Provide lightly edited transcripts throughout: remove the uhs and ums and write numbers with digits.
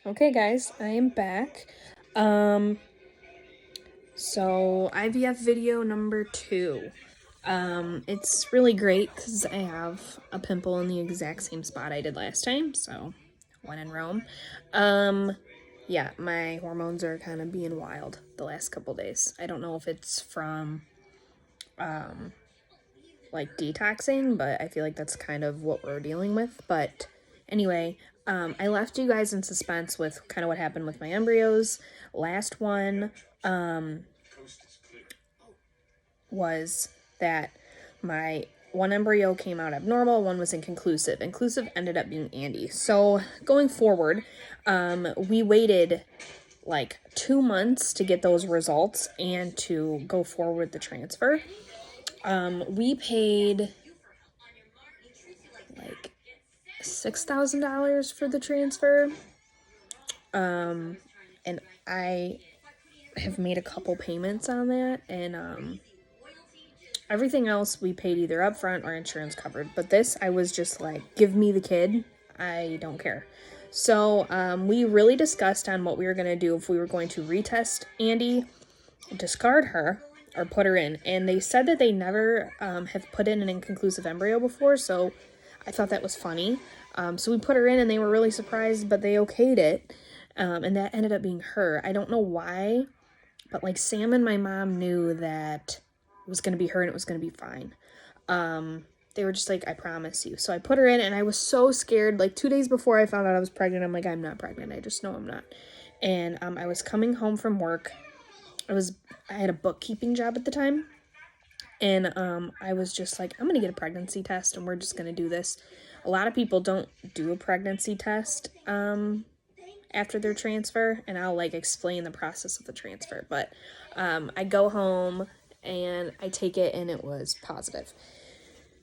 Okay, guys, I am back. So IVF video number 2. It's really great because I have a pimple in the exact same spot I did last time, so when in Rome. Yeah, my hormones are kind of being wild the last couple days. I don't know if it's from, like, detoxing, but I feel like that's kind of what we're dealing with. But anyway, I left you guys in suspense with kind of what happened with my embryos. Last one was that my one embryo came out abnormal, one was inconclusive. Inclusive ended up being Andy. So going forward, we waited like 2 months to get those results and to go forward with the transfer. We paid like $6,000 for the transfer. And I have made a couple payments on that, and everything else we paid either upfront or insurance covered. But this, I was just like, give me the kid. I don't care. So we really discussed on what we were going to do, if we were going to retest Andy, discard her, or put her in. And they said that they never have put in an inconclusive embryo before, so I thought that was funny. So we put her in, and they were really surprised, but they okayed it. And that ended up being her. I don't know why, but like Sam and my mom knew that it was going to be her and it was going to be fine. They were just like, I promise you. So I put her in, and I was so scared. Like 2 days before I found out I was pregnant, I'm like, I'm not pregnant. I just know I'm not. And I was coming home from work. I had a bookkeeping job at the time. And I was just like, I'm going to get a pregnancy test, and we're just going to do this. A lot of people don't do a pregnancy test after their transfer, and I'll like explain the process of the transfer. But I go home and I take it, and it was positive.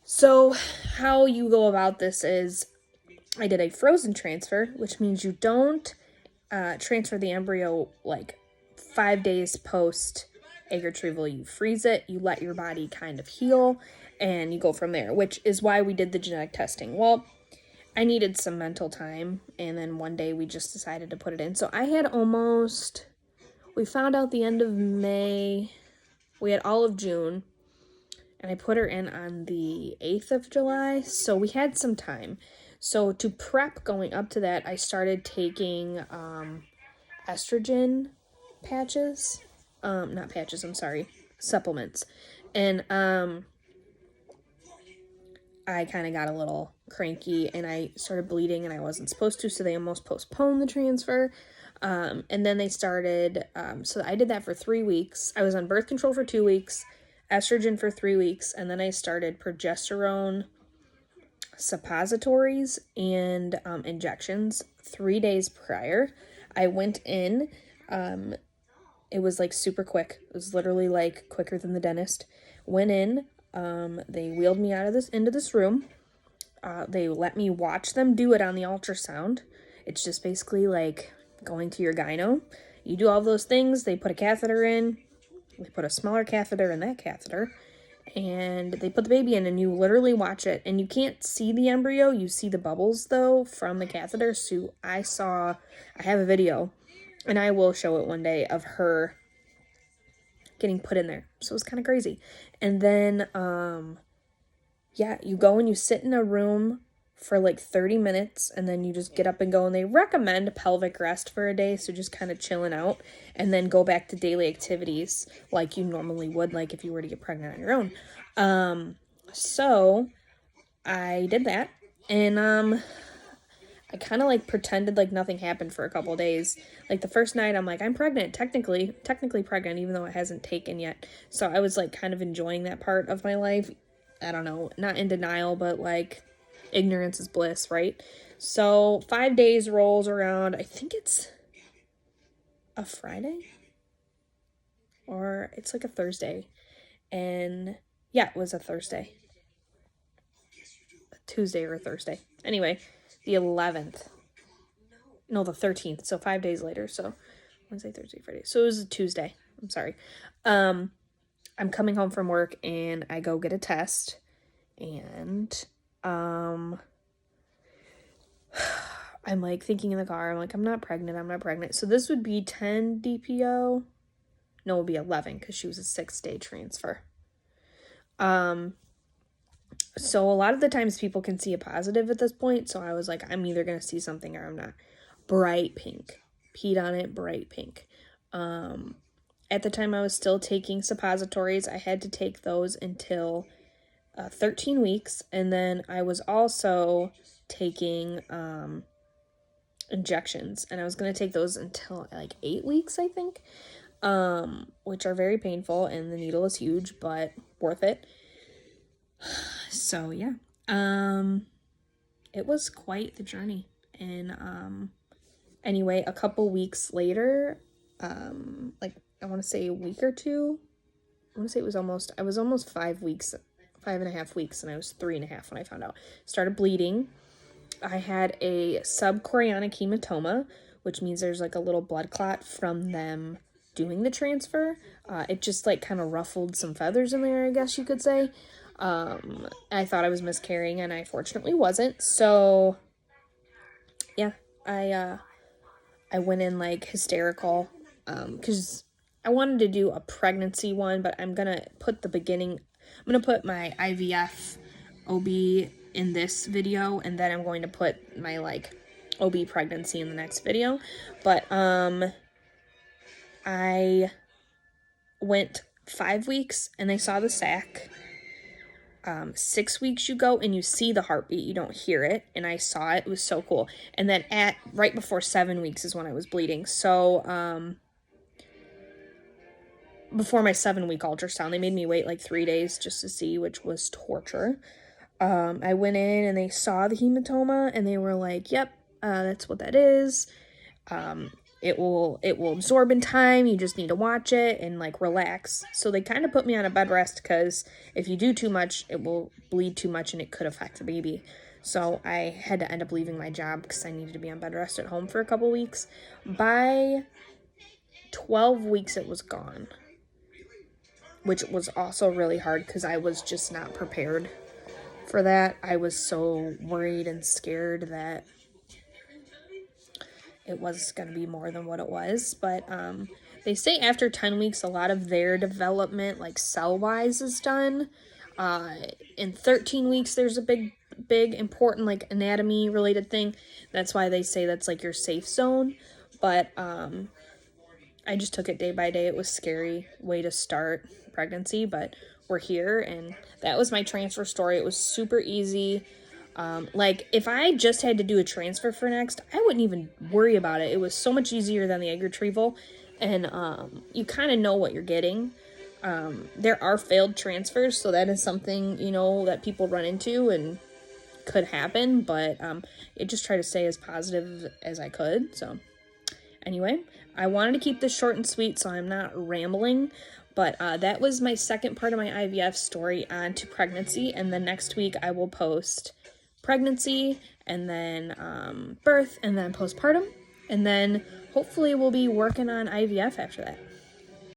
So how you go about this is, I did a frozen transfer, which means you don't transfer the embryo like 5 days post egg retrieval. You freeze it, you let your body kind of heal, and you go from there, which is why we did the genetic testing. Well, I needed some mental time, and then one day we just decided to put it in. So we found out the end of May, we had all of June, and I put her in on the 8th of July, so we had some time. So to prep going up to that, I started taking estrogen patches, not patches, I'm sorry, supplements. And I kind of got a little cranky, and I started bleeding, and I wasn't supposed to, so they almost postponed the transfer. And then they started, so I did that for 3 weeks. I was on birth control for 2 weeks, estrogen for 3 weeks, and then I started progesterone suppositories and injections 3 days prior. I went in, it was like super quick. It was literally like quicker than the dentist. Went in, they wheeled me into this room. They let me watch them do it on the ultrasound. It's just basically like going to your gyno. You do all those things. They put a catheter in. They put a smaller catheter in that catheter. And they put the baby in, and you literally watch it. And you can't see the embryo. You see the bubbles, though, from the catheter. So I have a video, and I will show it one day, of her getting put in there. So it was kind of crazy. And then, yeah, you go and you sit in a room for like 30 minutes, and then you just get up and go. And they recommend pelvic rest for a day, so just kind of chilling out, and then go back to daily activities like you normally would, like if you were to get pregnant on your own. So I did that, and I kind of like pretended like nothing happened for a couple of days. Like the first night, I'm like, I'm pregnant, technically pregnant, even though it hasn't taken yet. So I was like kind of enjoying that part of my life. I don't know, not in denial, but like ignorance is bliss, right? So 5 days rolls around. I think it's a Friday, or it's like a Thursday. And yeah, it was a Thursday. A Tuesday or a Thursday. Anyway, the 11th. No, the 13th. So 5 days later. So Wednesday, Thursday, Friday. So it was a Tuesday. I'm sorry. I'm coming home from work, and I go get a test, and I'm like thinking in the car, I'm like, I'm not pregnant. So this would be 10 DPO. No, it would be 11 because she was a 6-day transfer. So a lot of the times people can see a positive at this point. So I was like, I'm either going to see something or I'm not. Bright pink. Peed on it, bright pink. At the time I was still taking suppositories. I had to take those until 13 weeks. And then I was also taking injections. And I was going to take those until like 8 weeks, I think. Which are very painful. And the needle is huge, but worth it. So yeah, it was quite the journey. And anyway, a couple weeks later, like I want to say a week or two, I want to say I was almost 5 weeks, 5.5 weeks, and I was 3.5 when I found out. Started bleeding. I had a subchorionic hematoma, which means there's like a little blood clot from them doing the transfer. It just like kind of ruffled some feathers in there, I guess you could say. I thought I was miscarrying, and I fortunately wasn't. So yeah, I went in like hysterical, because I wanted to do a pregnancy one, but I'm gonna put my IVF OB in this video, and then I'm going to put my like OB pregnancy in the next video. But I went 5 weeks and they saw the sac. 6 weeks you go and you see the heartbeat, you don't hear it, and I saw it. It was so cool. And then right before 7 weeks is when I was bleeding. So before my 7-week ultrasound, they made me wait like 3 days just to see, which was torture. I went in and they saw the hematoma and they were like, yep, that's what that is. It will absorb in time. You just need to watch it and like relax. So they kind of put me on a bed rest because if you do too much, it will bleed too much and it could affect the baby. So I had to end up leaving my job because I needed to be on bed rest at home for a couple weeks. By 12 weeks, it was gone, which was also really hard because I was just not prepared for that. I was so worried and scared that it was going to be more than what it was. But they say after 10 weeks, a lot of their development, like cell-wise, is done. In 13 weeks, there's a big, important, like, anatomy-related thing. That's why they say that's, like, your safe zone. But I just took it day by day. It was a scary way to start pregnancy, but we're here, and that was my transfer story. It was super easy. Like, if I just had to do a transfer for next, I wouldn't even worry about it. It was so much easier than the egg retrieval, and you kind of know what you're getting. There are failed transfers, so that is something, that people run into and could happen, but I just try to stay as positive as I could. So anyway, I wanted to keep this short and sweet, so I'm not rambling. But that was my second part of my IVF story on to pregnancy. And then next week I will post pregnancy and then birth and then postpartum. And then hopefully we'll be working on IVF after that.